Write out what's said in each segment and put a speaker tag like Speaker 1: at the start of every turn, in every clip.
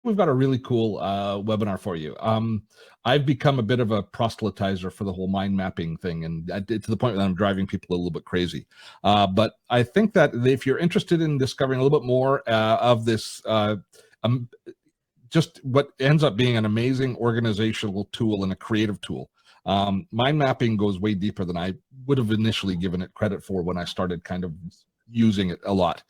Speaker 1: We've got a really cool webinar for you. I've become a bit of a proselytizer for the whole mind mapping thing, and to the point that I'm driving people a little bit crazy. But I think that if you're interested in discovering a little bit more of this, um, just what ends up being an amazing organizational tool and a creative tool. Mind mapping goes way deeper than I would have initially given it credit for when I started kind of using it a lot.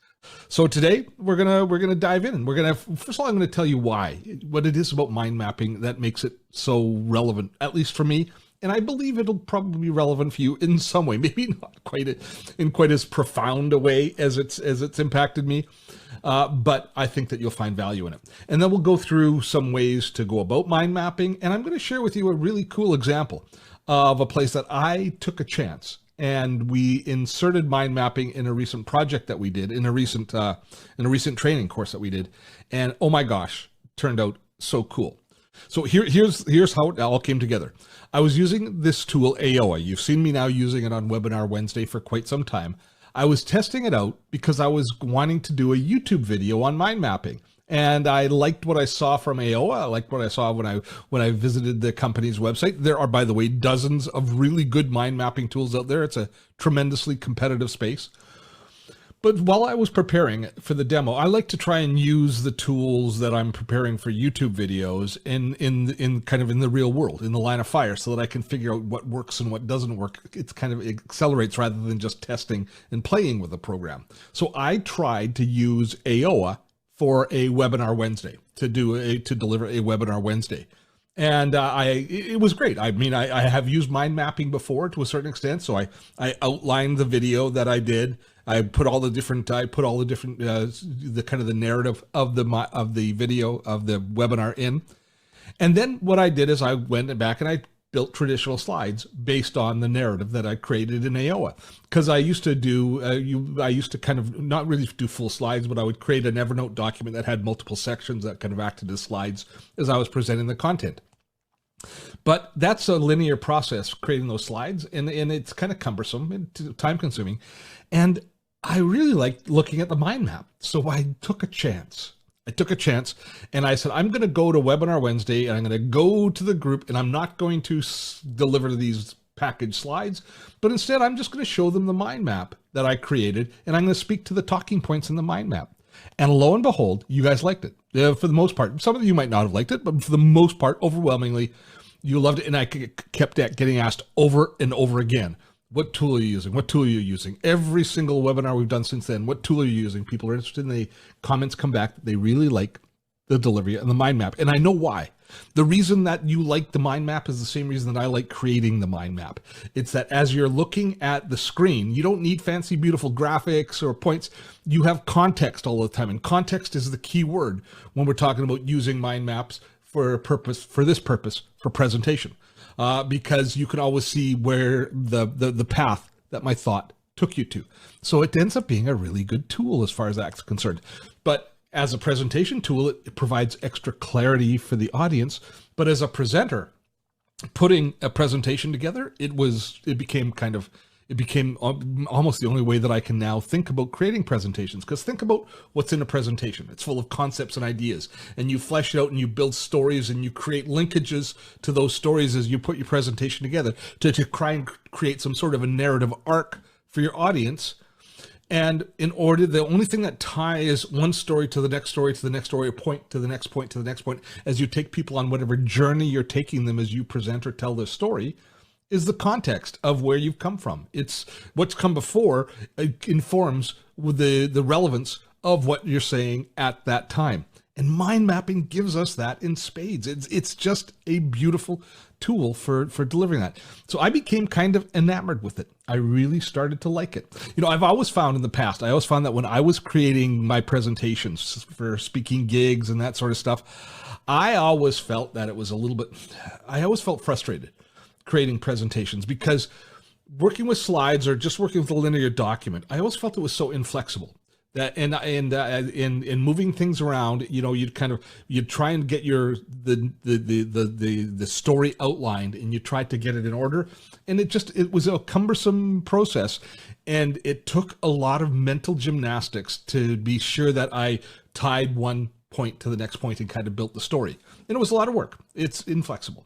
Speaker 1: So today we're gonna dive in. We're gonna first of all I'm gonna tell you what it is about mind mapping that makes it so relevant, at least for me. And I believe it'll probably be relevant for you in some way, maybe not in quite as profound a way as it's impacted me, but I think that you'll find value in it. And then we'll go through some ways to go about mind mapping, and I'm going to share with you a really cool example of a place that I took a chance and we inserted mind mapping in a recent project that we did in a recent training course that we did, and oh my gosh, turned out so cool. So here's how it all came together. I was using this tool, AOA. You've seen me now using it on Webinar Wednesday for quite some time. I was testing it out because I was wanting to do a YouTube video on mind mapping. And I liked what I saw from AOA. I liked what I saw when I visited the company's website. There are, by the way, dozens of really good mind mapping tools out there. It's a tremendously competitive space. But while I was preparing for the demo, I like to try and use the tools that I'm preparing for YouTube videos in kind of in the real world, in the line of fire, so that I can figure out what works and what doesn't work. It kind of accelerates rather than just testing and playing with the program. So I tried to use AOA for a Webinar Wednesday, to deliver a Webinar Wednesday. And it was great. I mean, I have used mind mapping before to a certain extent. So I outlined the video that I did. I put all the different, the kind of the narrative of the video of the webinar in. And then what I did is I went back and I built traditional slides based on the narrative that I created in AOA. Because I used to kind of not really do full slides, but I would create an Evernote document that had multiple sections that kind of acted as slides as I was presenting the content. But that's a linear process, creating those slides, and it's kind of cumbersome and time consuming. And I really liked looking at the mind map. So I took a chance. And I said, I'm going to go to Webinar Wednesday and I'm going to go to the group, and I'm not going to deliver these package slides, but instead I'm just going to show them the mind map that I created, and I'm going to speak to the talking points in the mind map. And lo and behold, you guys liked it. For the most part. Some of you might not have liked it, but for the most part, overwhelmingly, you loved it. And I kept getting asked over and over again, what tool are you using? What tool are you using? Every single webinar we've done since then, what tool are you using? People are interested, and the comments come back. They really like the delivery and the mind map. And I know why. The reason that you like the mind map is the same reason that I like creating the mind map. It's that as you're looking at the screen, you don't need fancy, beautiful graphics or points. You have context all the time. And context is the key word when we're talking about using mind maps for this purpose, for presentation. Because you can always see where the path that my thought took you to. So it ends up being a really good tool as far as that's concerned. But as a presentation tool, it provides extra clarity for the audience. But as a presenter, putting a presentation together, it became almost the only way that I can now think about creating presentations. Because think about what's in a presentation. It's full of concepts and ideas, and you flesh it out and you build stories and you create linkages to those stories as you put your presentation together to try and create some sort of a narrative arc for your audience. And the only thing that ties one story to the next story, to the next story, a point to the next point, to the next point, as you take people on whatever journey you're taking them as you present or tell their story, is the context of where you've come from. It's what's come before informs the relevance of what you're saying at that time. And mind mapping gives us that in spades. It's just a beautiful tool for delivering that. So I became kind of enamored with it. I really started to like it. I've always found in the past, that when I was creating my presentations for speaking gigs and that sort of stuff, I always felt that it was I always felt frustrated creating presentations, because working with slides or just working with a linear document, I always felt it was so inflexible. That in moving things around, you'd try and get the story outlined, and you tried to get it in order, and it was a cumbersome process, and it took a lot of mental gymnastics to be sure that I tied one point to the next point and kind of built the story. And it was a lot of work. It's inflexible.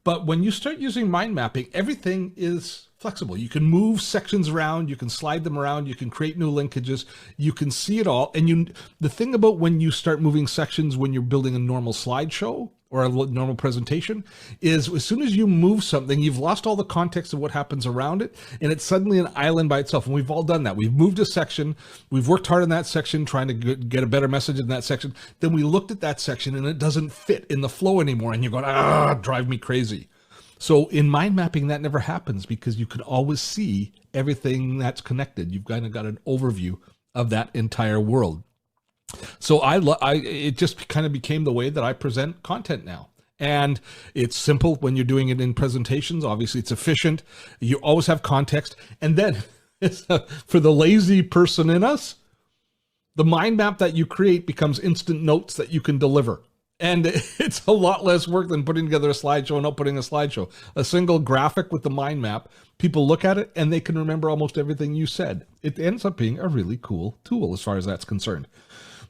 Speaker 1: But when you start using mind mapping, everything is flexible. You can move sections around, you can slide them around, you can create new linkages, you can see it all. And the thing about when you start moving sections when you're building a normal slideshow or a normal presentation is as soon as you move something, you've lost all the context of what happens around it, and it's suddenly an island by itself. And we've all done that. We've moved a section, we've worked hard in that section trying to get a better message in that section. Then we looked at that section and it doesn't fit in the flow anymore, and you're going, drive me crazy. So in mind mapping, that never happens because you can always see everything that's connected. You've kind of got an overview of that entire world. So it just kind of became the way that I present content now. And it's simple when you're doing it in presentations. Obviously, it's efficient. You always have context. And then for the lazy person in us, the mind map that you create becomes instant notes that you can deliver. And it's a lot less work than putting together a slideshow and not putting a slideshow. A single graphic with the mind map, people look at it and they can remember almost everything you said. It ends up being a really cool tool as far as that's concerned.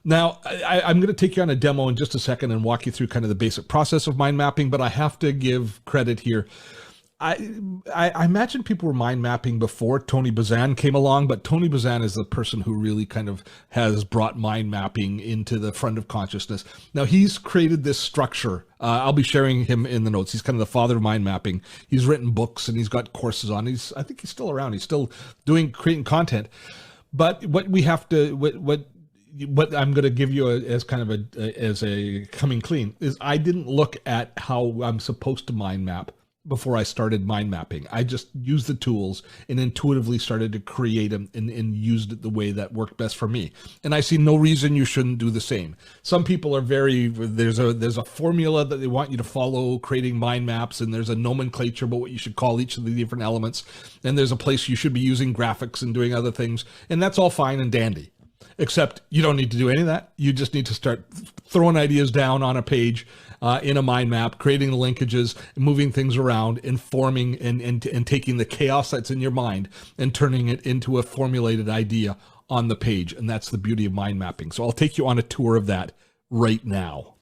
Speaker 1: Now, I'm going to take you on a demo in just a second and walk you through kind of the basic process of mind mapping, but I have to give credit here. I imagine people were mind mapping before Tony Buzan came along, but Tony Buzan is the person who really kind of has brought mind mapping into the front of consciousness. Now, he's created this structure. I'll be sharing him in the notes. He's kind of the father of mind mapping. He's written books and he's got courses on. I think he's still around. He's still creating content. But what we have to, what I'm going to give you as kind of as a coming clean is I didn't look at how I'm supposed to mind map before I started mind mapping. I just used the tools and intuitively started to create them and used it the way that worked best for me. And I see no reason you shouldn't do the same. Some people are there's a formula that they want you to follow creating mind maps, and there's a nomenclature about what you should call each of the different elements. And there's a place you should be using graphics and doing other things. And that's all fine and dandy. Except you don't need to do any of that. You just need to start throwing ideas down on a page in a mind map, creating the linkages, moving things around, and forming and taking the chaos that's in your mind and turning it into a formulated idea on the page. And that's the beauty of mind mapping. So I'll take you on a tour of that right now.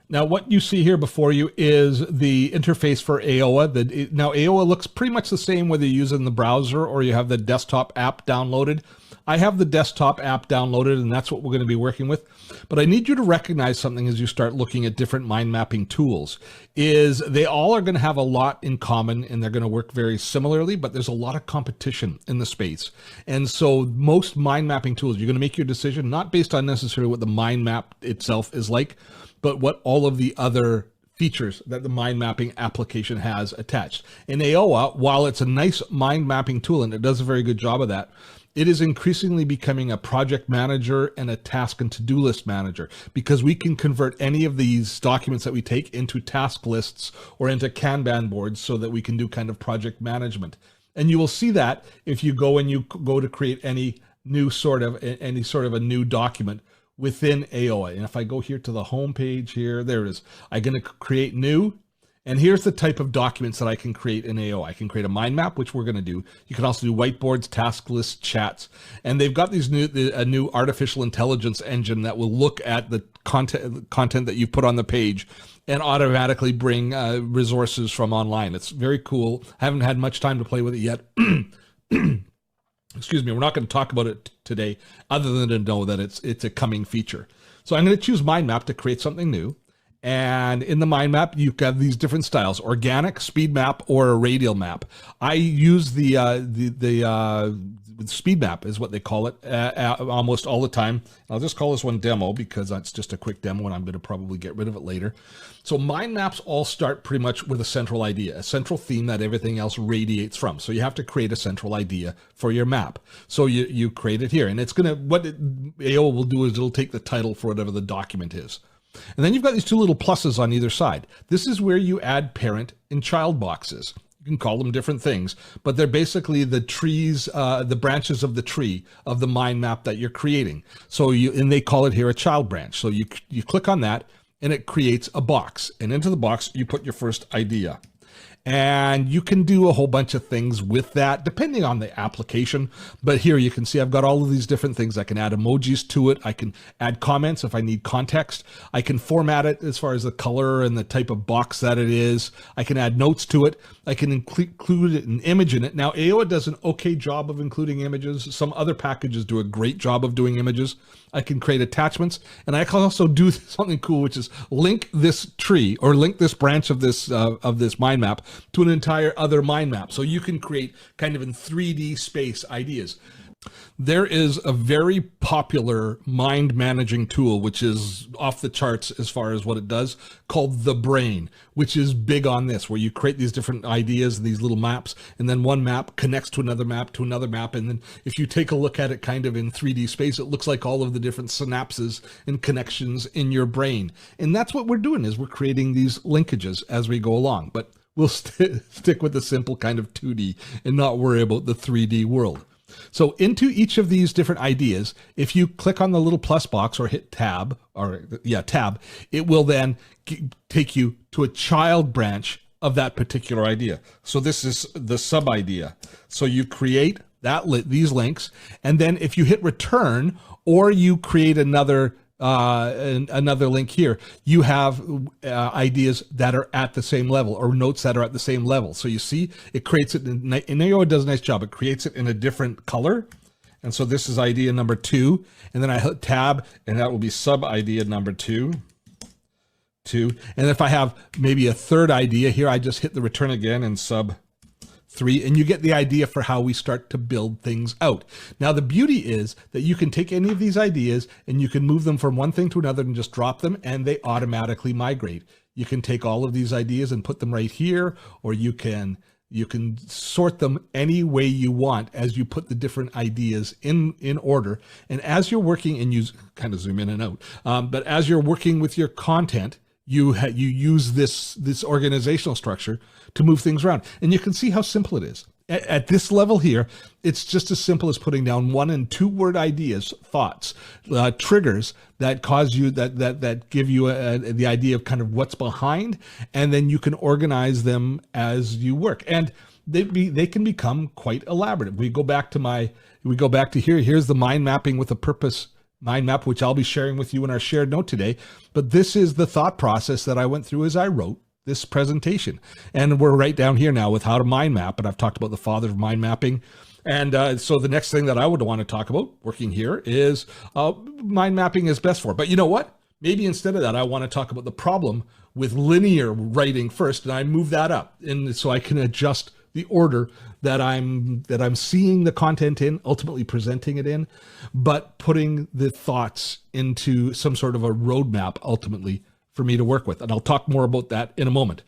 Speaker 1: Now, what you see here before you is the interface for AOA. Now, AOA looks pretty much the same whether you're using the browser or you have the desktop app downloaded. I have the desktop app downloaded, and that's what we're going to be working with. But I need you to recognize something as you start looking at different mind mapping tools, is they all are going to have a lot in common, and they're going to work very similarly, but there's a lot of competition in the space. And so most mind mapping tools, you're going to make your decision not based on necessarily what the mind map itself is like, but what all of the other features that the mind mapping application has attached. In AOA, while it's a nice mind mapping tool, and it does a very good job of that, it is increasingly becoming a project manager and a task and to-do list manager, because we can convert any of these documents that we take into task lists or into Kanban boards so that we can do kind of project management. And you will see that if you go to create any sort of a new document within AOA. And if I go here to the home page here, there it is. I'm going to create new. And here's the type of documents that I can create in AO. I can create a mind map, which we're going to do. You can also do whiteboards, task lists, chats. And they've got a new artificial intelligence engine that will look at the content that you put on the page and automatically bring resources from online. It's very cool. I haven't had much time to play with it yet. Excuse me. We're not going to talk about it today other than to know that it's a coming feature. So I'm going to choose mind map to create something new. And in the mind map, you've got these different styles: organic, speed map, or a radial map. I use the speed map is what they call it almost all the time. I'll just call this one demo because that's just a quick demo and I'm going to probably get rid of it later. So mind maps all start pretty much with a central idea, a central theme that everything else radiates from. So you have to create a central idea for your map. So you create it here, and it's going to, AO will do is it'll take the title for whatever the document is. And then you've got these two little pluses on either side. This is where you add parent and child boxes. You can call them different things, but they're basically the trees, the branches of the tree of the mind map that you're creating. So and they call it here a child branch. So you click on that and it creates a box, and into the box you put your first idea. And you can do a whole bunch of things with that depending on the application. But here you can see I've got all of these different things. I can add emojis to it. I can add comments if I need context. I can format it as far as the color and the type of box that it is. I can add notes to it. I can include an image in it. Now, AOA does an okay job of including images. Some other packages do a great job of doing images. I can create attachments, and I can also do something cool, which is link this tree or link this branch of this mind map to an entire other mind map. So you can create kind of in 3D space ideas. There is a very popular mind managing tool, which is off the charts as far as what it does, called The Brain, which is big on this, where you create these different ideas and these little maps, and then one map connects to another map to another map. And then if you take a look at it kind of in 3D space, it looks like all of the different synapses and connections in your brain. And that's what we're doing, is we're creating these linkages as we go along. But we'll stick with the simple kind of 2D and not worry about the 3D world. So into each of these different ideas, if you click on the little plus box or hit tab, it will then take you to a child branch of that particular idea. So this is the sub idea. So you create these links, and then if you hit return or you create another link here, you have ideas that are at the same level, or notes that are at the same level. So you see, it creates it, and AOA does a nice job. It creates it in a different color. And so this is idea number 2. And then I hit tab, and that will be sub idea number 2. And if I have maybe a third idea here, I just hit the return again and sub 3, and you get the idea for how we start to build things out. Now, the beauty is that you can take any of these ideas and you can move them from one thing to another and just drop them, and they automatically migrate. You can take all of these ideas and put them right here, or you can sort them any way you want as you put the different ideas in order. And as you're working, and you kind of zoom in and out, but as you're working with your content, you use this organizational structure to move things around. And you can see how simple it is. At this level here, it's just as simple as putting down 1 and 2 word ideas, thoughts, triggers that cause you, that give you the idea of kind of what's behind, and then you can organize them as you work. And they can become quite elaborate. We go back to here. Here's the mind mapping with a purpose mind map, which I'll be sharing with you in our shared note today. But this is the thought process that I went through as I wrote this presentation. And we're right down here now with how to mind map. And I've talked about the father of mind mapping. And so the next thing that I would want to talk about working here is mind mapping is best for. But you know what? Maybe instead of that, I want to talk about the problem with linear writing first. And I move that up, and so I can adjust the order that I'm seeing the content in, ultimately presenting it in, but putting the thoughts into some sort of a roadmap ultimately for me to work with. And I'll talk more about that in a moment.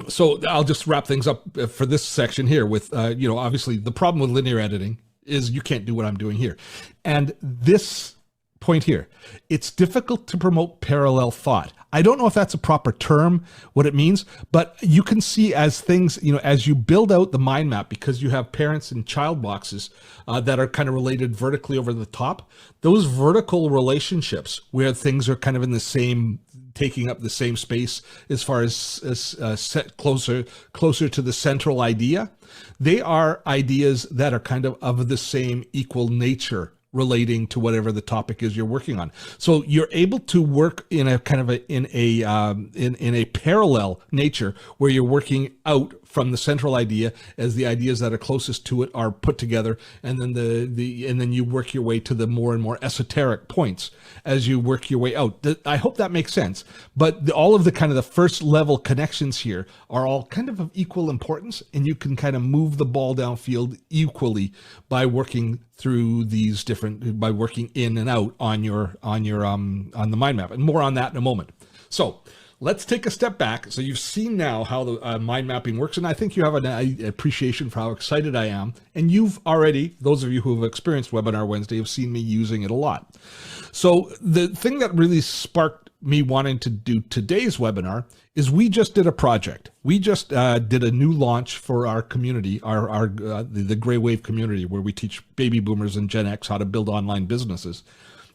Speaker 1: So I'll just wrap things up for this section here with, obviously the problem with linear editing is you can't do what I'm doing here. And this point here, it's difficult to promote parallel thought. I don't know if that's a proper term, what it means, but you can see as things, as you build out the mind map, because you have parents and child boxes that are kind of related vertically over the top, those vertical relationships where things are kind of in the same, taking up the same space as far as set closer to the central idea, they are ideas that are kind of the same equal nature relating to whatever the topic is you're working on. So you're able to work in a kind of in a parallel nature where you're working out from the central idea as the ideas that are closest to it are put together, and then and then you work your way to the more and more esoteric points as you work your way out. I hope that makes sense. But all of the kind of the first level connections here are all kind of equal importance, and you can kind of move the ball downfield equally by working through these different, by working in and out on the mind map, and more on that in a moment. So let's take a step back. So you've seen now how the mind mapping works, and I think you have an appreciation for how excited I am. And you've already, those of you who have experienced Webinar Wednesday, have seen me using it a lot. So the thing that really sparked me wanting to do today's webinar is we just did a project. We just did a new launch for our community, the Gray Wave community, where we teach baby boomers and Gen X how to build online businesses.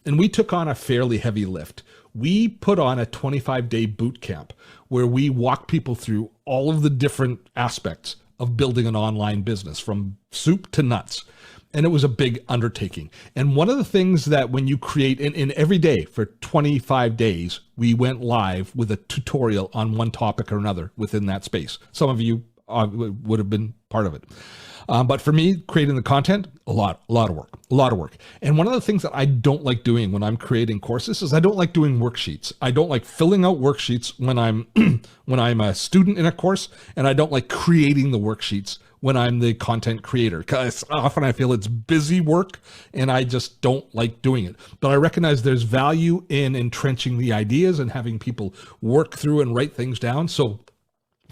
Speaker 1: And we took on a fairly heavy lift. we put on a 25-day boot camp where we walk people through all of the different aspects of building an online business from soup to nuts. And it was a big undertaking. And one of the things that when you create in every day for 25 days, we went live with a tutorial on one topic or another within that space. Some of you would have been part of it. But for me, creating the content, a lot of work. And one of the things that I don't like doing when I'm creating courses is I don't like doing worksheets. I don't like filling out worksheets when I'm when I'm a student in a course, and I don't like creating the worksheets when I'm the content creator, because often I feel it's busy work and I just don't like doing it. But I recognize there's value in entrenching the ideas and having people work through and write things down. So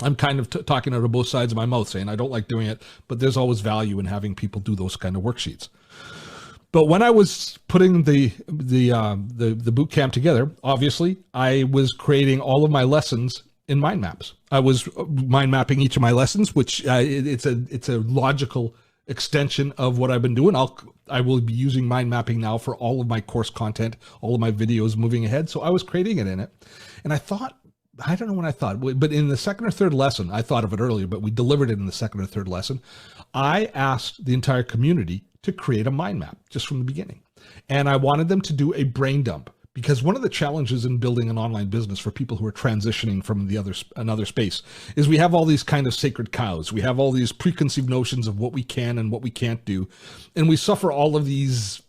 Speaker 1: I'm kind of talking out of both sides of my mouth saying I don't like doing it, but there's always value in having people do those kind of worksheets. But when I was putting the boot camp together, obviously I was creating all of my lessons in mind maps. I was mind mapping each of my lessons, which it's a logical extension of what I've been doing. I will be using mind mapping now for all of my course content, all of my videos moving ahead. So I was creating it in it, and I thought, I don't know when I thought, but in the second or third lesson, I thought of it earlier, but we delivered it in the second or third lesson. I asked the entire community to create a mind map just from the beginning, and I wanted them to do a brain dump. Because one of the challenges in building an online business for people who are transitioning from another space is we have all these kind of sacred cows. We have all these preconceived notions of what we can and what we can't do. And we suffer all of these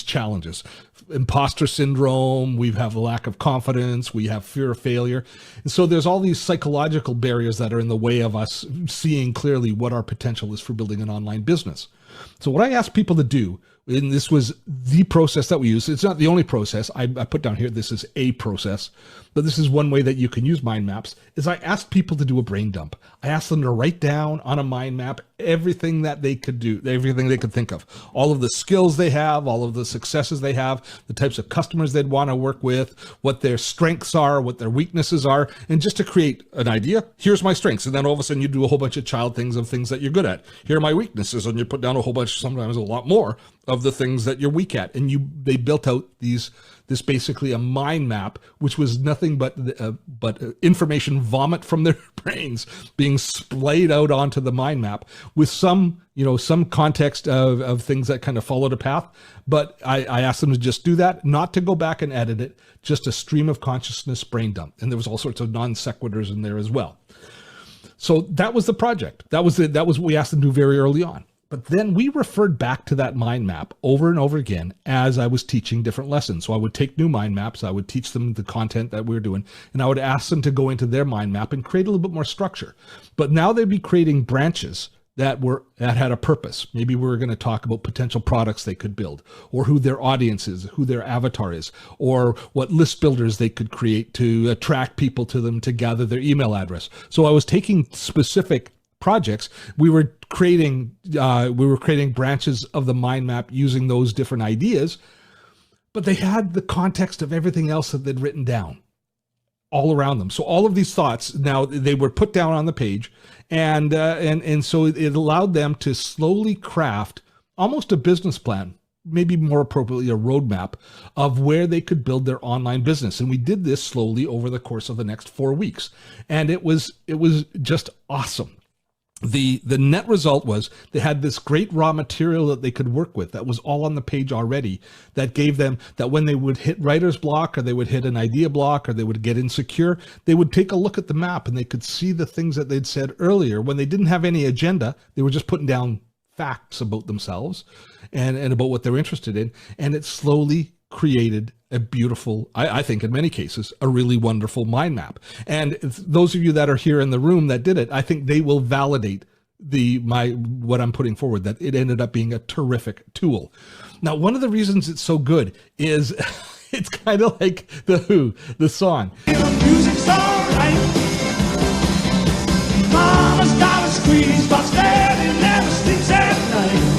Speaker 1: challenges. Imposter syndrome, we have a lack of confidence, we have fear of failure. And so there's all these psychological barriers that are in the way of us seeing clearly what our potential is for building an online business. So what I asked people to do, and this was the process that we use. It's not the only process. I put down here, this is a process, but this is one way that you can use mind maps, is I asked people to do a brain dump. I asked them to write down on a mind map everything that they could do, everything they could think of, all of the skills they have, all of the successes they have, the types of customers they'd want to work with, what their strengths are, what their weaknesses are, and just to create an idea, here's my strengths. And then all of a sudden you do a whole bunch of child things of things that you're good at. Here are my weaknesses. And you put down a whole bunch, sometimes a lot more of the things that you're weak at. And they built out this basically a mind map, which was nothing but information vomit from their brains being splayed out onto the mind map with some context of things that kind of followed a path. But I asked them to just do that, not to go back and edit it, just a stream of consciousness brain dump. And there was all sorts of non sequiturs in there as well. So that was the project. That was what we asked them to do very early on. But then we referred back to that mind map over and over again as I was teaching different lessons. So I would take new mind maps, I would teach them the content that we were doing, and I would ask them to go into their mind map and create a little bit more structure. But now they'd be creating branches that had a purpose. Maybe we were going to talk about potential products they could build, or who their audience is, who their avatar is, or what list builders they could create to attract people to them to gather their email address. So I was taking specific projects. We were creating branches of the mind map using those different ideas, but they had the context of everything else that they'd written down all around them. So all of these thoughts, now they were put down on the page, and so it allowed them to slowly craft almost a business plan, maybe more appropriately a roadmap of where they could build their online business. And we did this slowly over the course of the next 4 weeks, and it was just awesome. The net result was they had this great raw material that they could work with that was all on the page already, that gave them that when they would hit writer's block, or they would hit an idea block, or they would get insecure, they would take a look at the map and they could see the things that they'd said earlier. When they didn't have any agenda, they were just putting down facts about themselves and about what they're interested in. And it slowly created a beautiful, I think in many cases, a really wonderful mind map. And those of you that are here in the room that did it, I think they will validate what I'm putting forward, that it ended up being a terrific tool. Now, one of the reasons it's so good is it's kind of like the Who, the song.
Speaker 2: Music's alright. Mama's got a squeeze, but Daddy never sleeps at night.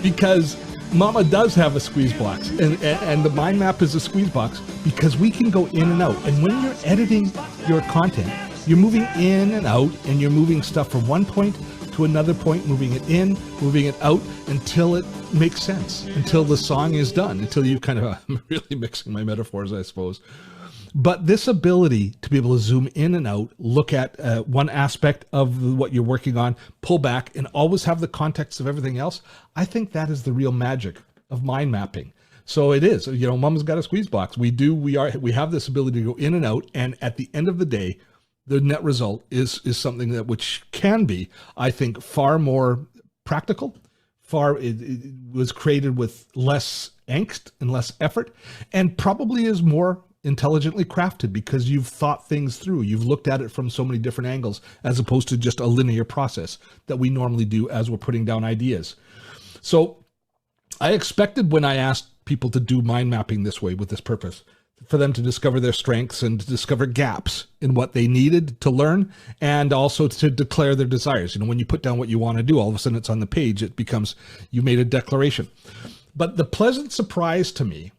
Speaker 1: Because Mama does have a squeeze box, and the mind map is a squeeze box because we can go in and out. And when you're editing your content, you're moving in and out, and you're moving stuff from one point to another point, moving it in, moving it out until it makes sense, until the song is done, until you kind of, I'm really mixing my metaphors, I suppose. But this ability to be able to zoom in and out, look at one aspect of what you're working on, pull back, and always have the context of everything else, I think that is the real magic of mind mapping. So it is, you know, Mama's got a squeeze box. We have this ability to go in and out, and at the end of the day, the net result is something that which can be, I think, far more practical. It was created with less angst and less effort, and probably is more intelligently crafted because you've thought things through. You've looked at it from so many different angles as opposed to just a linear process that we normally do as we're putting down ideas. So I expected when I asked people to do mind mapping this way with this purpose, for them to discover their strengths and to discover gaps in what they needed to learn, and also to declare their desires. You know, when you put down what you want to do, all of a sudden it's on the page, it becomes, you made a declaration. But the pleasant surprise to me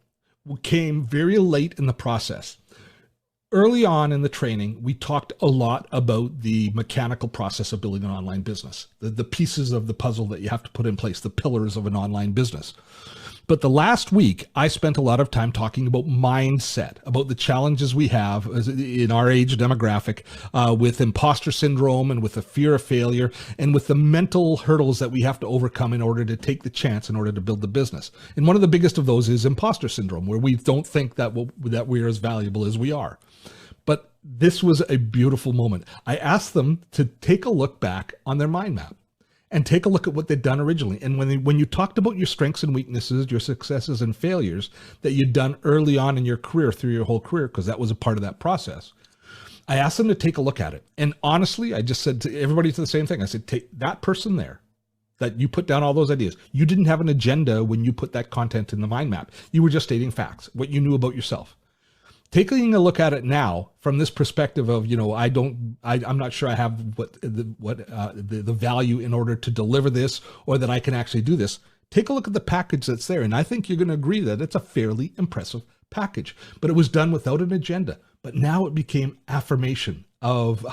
Speaker 1: came very late in the process. Early on in the training, we talked a lot about the mechanical process of building an online business, the pieces of the puzzle that you have to put in place, the pillars of an online business. But the last week, I spent a lot of time talking about mindset, about the challenges we have in our age demographic with imposter syndrome and with the fear of failure and with the mental hurdles that we have to overcome in order to take the chance in order to build the business. And one of the biggest of those is imposter syndrome, where we don't think that we're as valuable as we are. But this was a beautiful moment. I asked them to take a look back on their mind map and take a look at what they'd done originally. And when you talked about your strengths and weaknesses, your successes and failures that you'd done early on in your career, through your whole career, because that was a part of that process, I asked them to take a look at it. And honestly, I just said to everybody the same thing. I said, take that person there that you put down all those ideas. You didn't have an agenda when you put that content in the mind map. You were just stating facts, what you knew about yourself. Taking a look at it now from this perspective of, you know, I'm not sure I have the value in order to deliver this, or that I can actually do this. Take a look at the package that's there. And I think you're going to agree that it's a fairly impressive package, but it was done without an agenda. But now it became affirmation of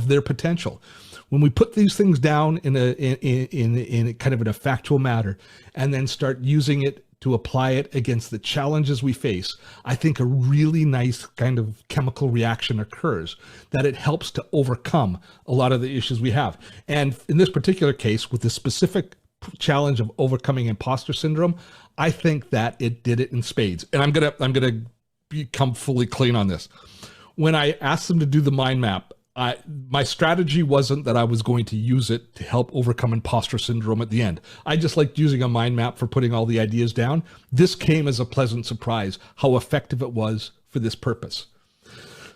Speaker 1: their potential. When we put these things down in a kind of in a factual matter, and then start using it to apply it against the challenges we face, I think a really nice kind of chemical reaction occurs that it helps to overcome a lot of the issues we have. And in this particular case, with the specific challenge of overcoming imposter syndrome, I think that it did it in spades. And I'm gonna become fully clean on this. When I asked them to do the mind map, my strategy wasn't that I was going to use it to help overcome imposter syndrome at the end. I just liked using a mind map for putting all the ideas down. This came as a pleasant surprise, how effective it was for this purpose.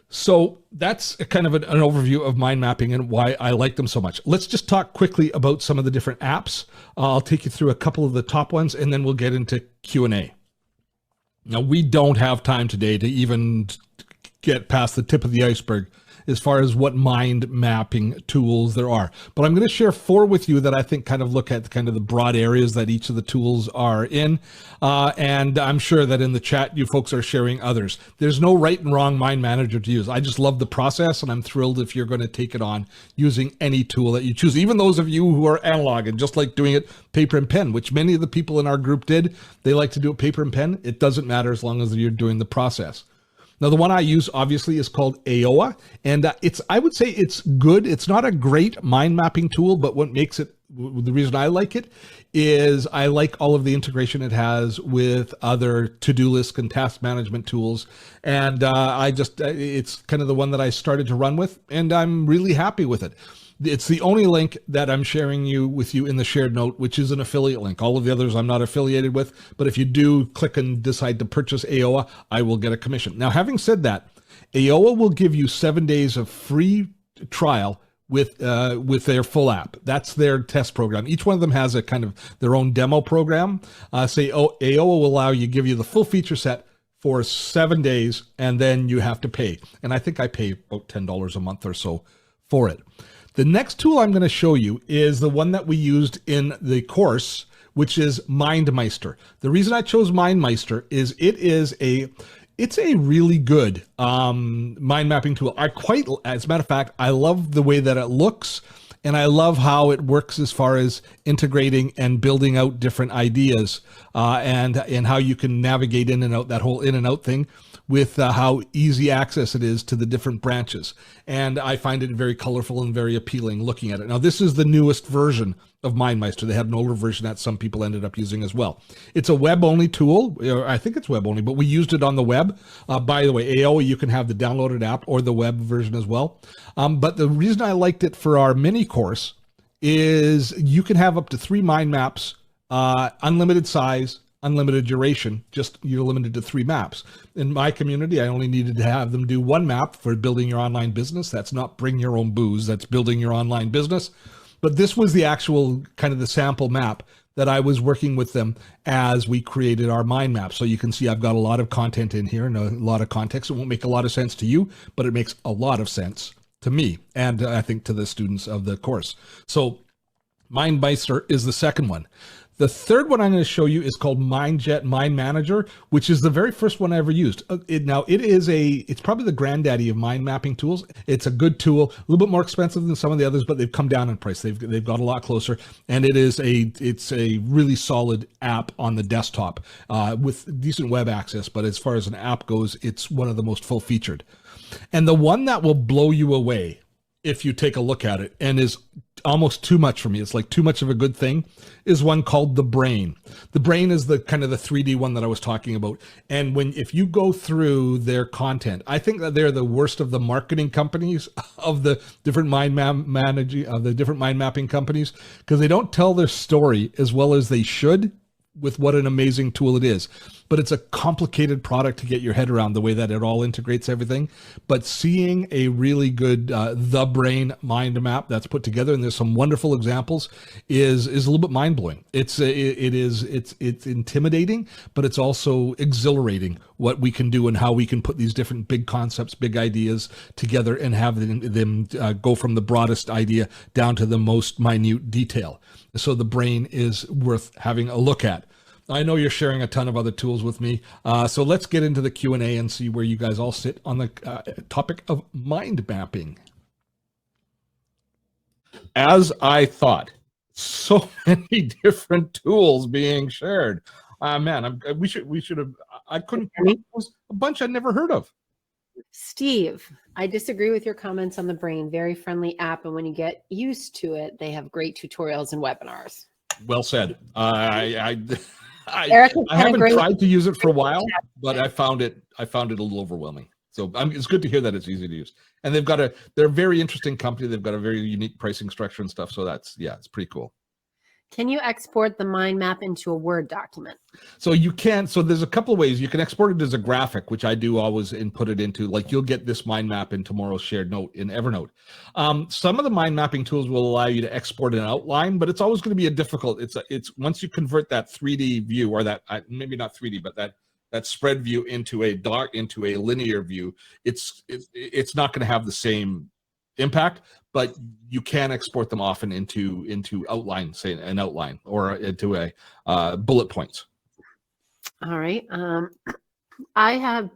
Speaker 1: So that's a kind of an overview of mind mapping and why I like them so much. Let's just talk quickly about some of the different apps. I'll take you through a couple of the top ones, and then we'll get into Q&A. Now, we don't have time today to even get past the tip of the iceberg as far as what mind mapping tools there are. But I'm going to share 4 with you that I think kind of look at kind of the broad areas that each of the tools are in. And I'm sure that in the chat, you folks are sharing others. There's no right and wrong mind manager to use. I just love the process, and I'm thrilled if you're going to take it on using any tool that you choose, even those of you who are analog and just like doing it paper and pen, which many of the people in our group did. They like to do it paper and pen. It doesn't matter as long as you're doing the process. Now, the one I use, obviously, is called AOA, and I would say it's good. It's not a great mind mapping tool, but what makes it, the reason I like it is I like all of the integration it has with other to-do list and task management tools. And it's kind of the one that I started to run with, and I'm really happy with it. It's the only link that I'm sharing with you in the shared note, which is an affiliate link. All of the others I'm not affiliated with, but if you do click and decide to purchase AOA, I will get a commission. Now, having said that, AOA will give you 7 days of free trial with their full app. That's their test program. Each one of them has a kind of their own demo program. AOA will allow you, give you the full feature set for 7 days, and then you have to pay. And I think I pay about $10 a month or so for it. The next tool I'm going to show you is the one that we used in the course, which is Mindmeister. The reason I chose Mindmeister is it's a really good mind mapping tool. As a matter of fact, I love the way that it looks, and I love how it works as far as integrating and building out different ideas, and how you can navigate in and out, that whole in and out thing, with how easy access it is to the different branches. And I find it very colorful and very appealing looking at it. Now, this is the newest version of Mindmeister. They had an older version that some people ended up using as well. It's a web-only tool. I think it's web-only, but we used it on the web. By the way, AO, you can have the downloaded app or the web version as well. But the reason I liked it for our mini course is you can have up to 3 mind maps, unlimited size, unlimited duration, just you're limited to 3 maps. In my community, I only needed to have them do 1 map for building your online business. That's not bring your own booze, that's building your online business. But this was the actual kind of the sample map that I was working with them as we created our mind map. So you can see I've got a lot of content in here and a lot of context. It won't make a lot of sense to you, but it makes a lot of sense to me, and I think to the students of the course. So Mindmeister is the second one. The third one I'm going to show you is called MindJet Mind Manager, which is the very first one I ever used. It's probably the granddaddy of mind mapping tools. It's a good tool, a little bit more expensive than some of the others, but they've come down in price. They've got a lot closer, and it's a really solid app on the desktop with decent web access. But as far as an app goes, it's one of the most full featured. And the one that will blow you away if you take a look at it, and is almost too much for me, it's like too much of a good thing, is one called The Brain. The Brain is the kind of the 3D one that I was talking about. And if you go through their content, I think that they're the worst of the marketing companies of the different mind mapping companies, because they don't tell their story as well as they should with what an amazing tool it is. But it's a complicated product to get your head around, the way that it all integrates everything. But seeing a really good The Brain mind map that's put together, and there's some wonderful examples, is a little bit mind-blowing. It's intimidating, but it's also exhilarating what we can do and how we can put these different big concepts, big ideas together and have them go from the broadest idea down to the most minute detail. So The Brain is worth having a look at. I know you're sharing a ton of other tools with me, so let's get into the Q&A and see where you guys all sit on the topic of mind mapping. As I thought, so many different tools being shared. Man, we should have. I couldn't. It was a bunch I'd never heard of.
Speaker 3: Steve, I disagree with your comments on The Brain. Very friendly app, and when you get used to it, they have great tutorials and webinars.
Speaker 1: Well said. I haven't tried to use it for a while, but I found it a little overwhelming. So it's good to hear that it's easy to use. And they're a very interesting company. They've got a very unique pricing structure and stuff. So it's pretty cool.
Speaker 3: Can you export the mind map into a Word document?
Speaker 1: So you can. So there's a couple of ways. You can export it as a graphic, which I do always input it into. Like you'll get this mind map in tomorrow's shared note in Evernote. Some of the mind mapping tools will allow you to export an outline, but it's always going to be it's once you convert that 3D view, or that maybe not 3D, but that spread view into a linear view, it's not going to have the same impact, but you can export them often into outline, say an outline, or into a bullet points.
Speaker 3: All right. I have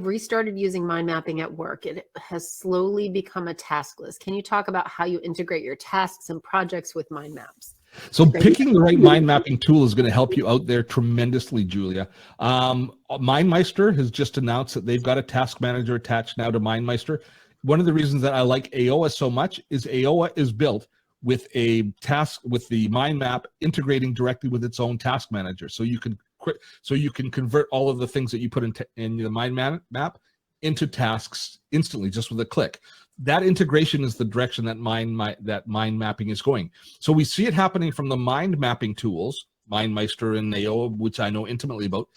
Speaker 3: restarted using mind mapping at work. It has slowly become a task list. Can you talk about how you integrate your tasks and projects with mind maps?
Speaker 1: So picking the right mind mapping tool is going to help you out there tremendously, Julia. Mindmeister has just announced that they've got a task manager attached now to Mindmeister. One of the reasons that I like AOA so much is AOA is built with the mind map integrating directly with its own task manager. So you can convert all of the things that you put in the mind map into tasks instantly, just with a click. That integration is the direction that mind mapping is going. So we see it happening from the mind mapping tools, Mindmeister and AOA, which I know intimately about,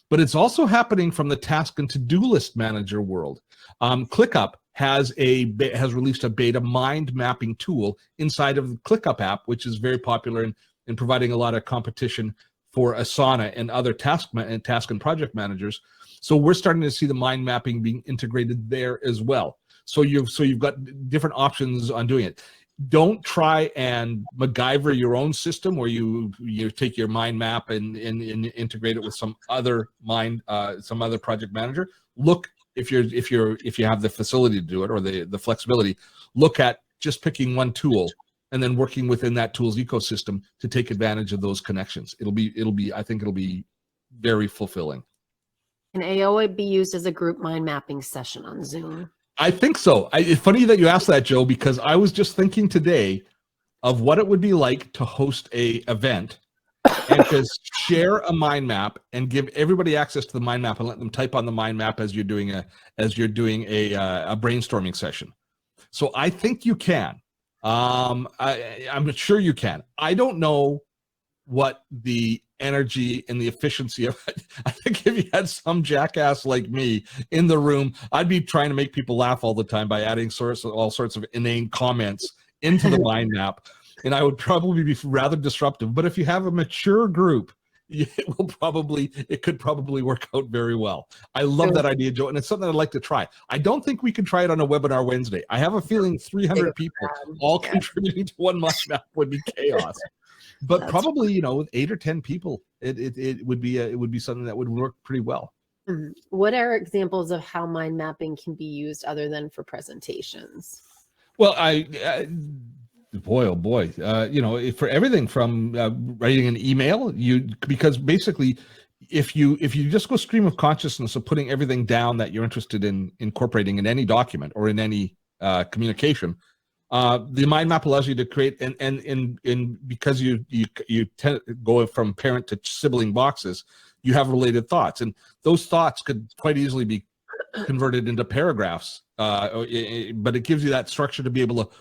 Speaker 1: but it's also happening from the task and to-do list manager world. ClickUp has released a beta mind mapping tool inside of the ClickUp app, which is very popular in providing a lot of competition for Asana and other task and project managers. So we're starting to see the mind mapping being integrated there as well. So you've got different options on doing it. don't try and MacGyver your own system where you take your mind map and integrate it with some other project manager. Look, if you have the facility to do it or the flexibility, look at just picking one tool and then working within that tool's ecosystem to take advantage of those connections. I think it'll be very fulfilling.
Speaker 3: Can AOA be used as a group mind mapping session on Zoom?
Speaker 1: I think so. It's funny that you asked that, Joe, because I was just thinking today of what it would be like to host a event and just share a mind map and give everybody access to the mind map and let them type on the mind map as you're doing a brainstorming session. So I think you can. I'm sure you can. I don't know what the energy and the efficiency of it. I think if you had some jackass like me in the room, I'd be trying to make people laugh all the time by adding all sorts of inane comments into the mind map, and I would probably be rather disruptive. But if you have a mature group, it could probably work out very well. I love that idea, Joe, and it's something I'd like to try. I don't think we can try it on a webinar Wednesday. I have a feeling 300 people all contributing to one mind map would be chaos. But probably, with 8 or 10 people, it would be something that would work pretty well.
Speaker 3: What are examples of how mind mapping can be used other than for presentations?
Speaker 1: Well, boy, oh boy, for everything from writing an email, because basically, if you just go stream of consciousness of putting everything down that you're interested in incorporating in any document or in any communication. The mind map allows you to create, and because you tend to go from parent to sibling boxes, you have related thoughts, and those thoughts could quite easily be converted into paragraphs. But it gives you that structure to be able to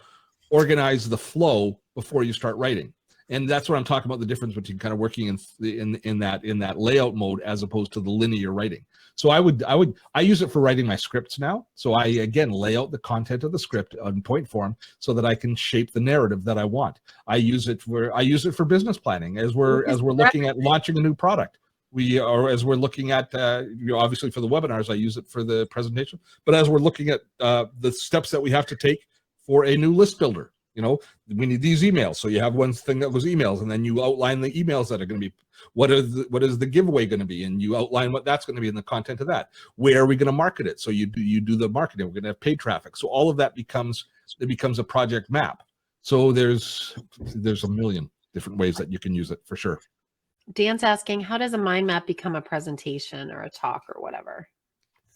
Speaker 1: organize the flow before you start writing, and that's what I'm talking about. The difference between kind of working in that layout mode as opposed to the linear writing. So I use it for writing my scripts now. So I again lay out the content of the script on point form so that I can shape the narrative that I want. I use it for business planning as we're looking at launching a new product. As we're looking at obviously for the webinars, I use it for the presentation. But as we're looking at the steps that we have to take for a new list builder, we need these emails. So you have one thing that was emails, and then you outline the emails that are going to be, what is the giveaway going to be, and you outline what that's going to be in the content of that. Where are we going to market it? So you do the marketing. We're going to have paid traffic. So all of that becomes a project map. So there's a million different ways that you can use it for sure.
Speaker 3: Dan's asking, how does a mind map become a presentation or a talk or whatever?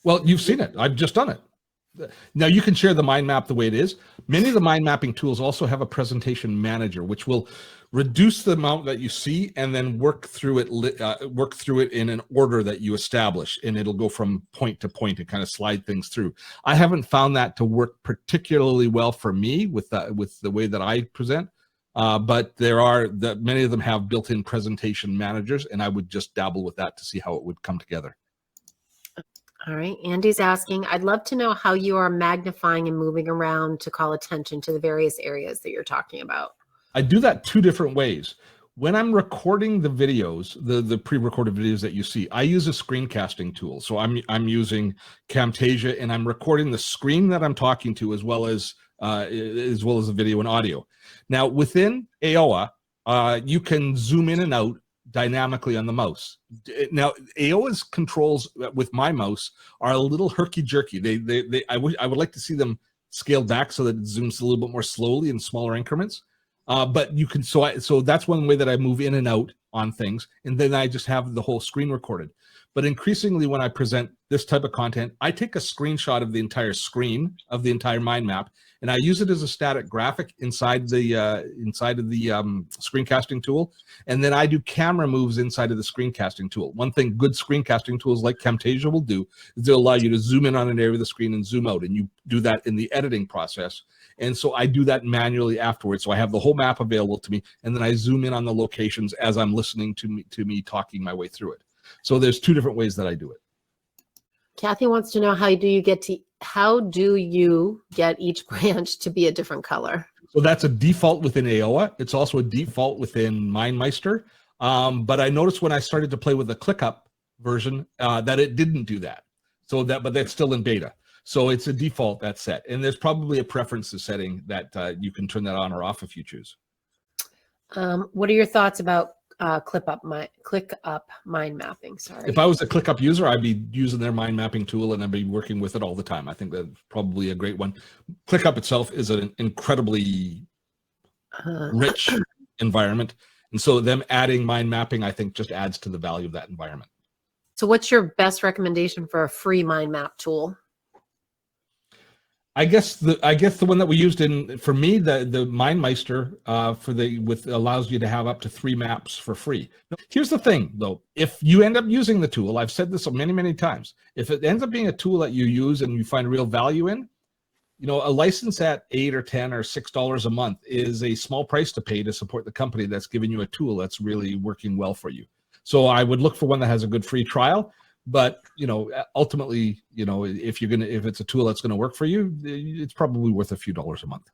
Speaker 1: Well, you've seen it. I've just done it. Now you can share the mind map the way it is. Many of the mind mapping tools also have a presentation manager, which will reduce the amount that you see and then work through it in an order that you establish, and it'll go from point to point and kind of slide things through. I haven't found that to work particularly well for me with the way that I present, but many of them have built-in presentation managers, and I would just dabble with that to see how it would come together.
Speaker 3: All right, Andy's asking, I'd love to know how you are magnifying and moving around to call attention to the various areas that you're talking about.
Speaker 1: I do that 2 different ways. When I'm recording the videos, the pre-recorded videos that you see, I use a screencasting tool. So I'm using Camtasia, and I'm recording the screen that I'm talking to as well as the video and audio. Now within AOA, you can zoom in and out dynamically on the mouse. Now AOA's controls with my mouse are a little herky-jerky. I would like to see them scaled back so that it zooms a little bit more slowly in smaller increments. But you can, so that's one way that I move in and out on things, and then I just have the whole screen recorded. But increasingly, when I present this type of content, I take a screenshot of the entire screen of the entire mind map, and I use it as a static graphic inside of the screencasting tool, and then I do camera moves inside of the screencasting tool. One thing good screencasting tools like Camtasia will do is they'll allow you to zoom in on an area of the screen and zoom out, and you do that in the editing process. And so I do that manually afterwards. So I have the whole map available to me, and then I zoom in on the locations as I'm listening to me talking my way through it. So there's 2 different ways that I do it.
Speaker 3: Kathy wants to know, how do you get each branch to be a different color?
Speaker 1: So that's a default within AOA. It's also a default within MindMeister. But I noticed when I started to play with the ClickUp version that it didn't do that. But that's still in beta. So it's a default that's set, and there's probably a preferences setting that you can turn that on or off if you choose.
Speaker 3: What are your thoughts about ClickUp mind mapping? Sorry.
Speaker 1: If I was a ClickUp user, I'd be using their mind mapping tool and I'd be working with it all the time. I think that's probably a great one. ClickUp itself is an incredibly rich environment. And so them adding mind mapping, I think, just adds to the value of that environment.
Speaker 3: So what's your best recommendation for a free mind map tool?
Speaker 1: I guess the one that we used for me, the MindMeister allows you to have up to 3 maps for free. Here's the thing though, if you end up using the tool, I've said this many times, if it ends up being a tool that you use and you find real value in, you know, a license at $8 or $10 or $6 a month is a small price to pay to support the company that's giving you a tool that's really working well for you. So I would look for one that has a good free trial. But, you know, ultimately, you know, if it's a tool that's going to work for you, it's probably worth a few dollars a month.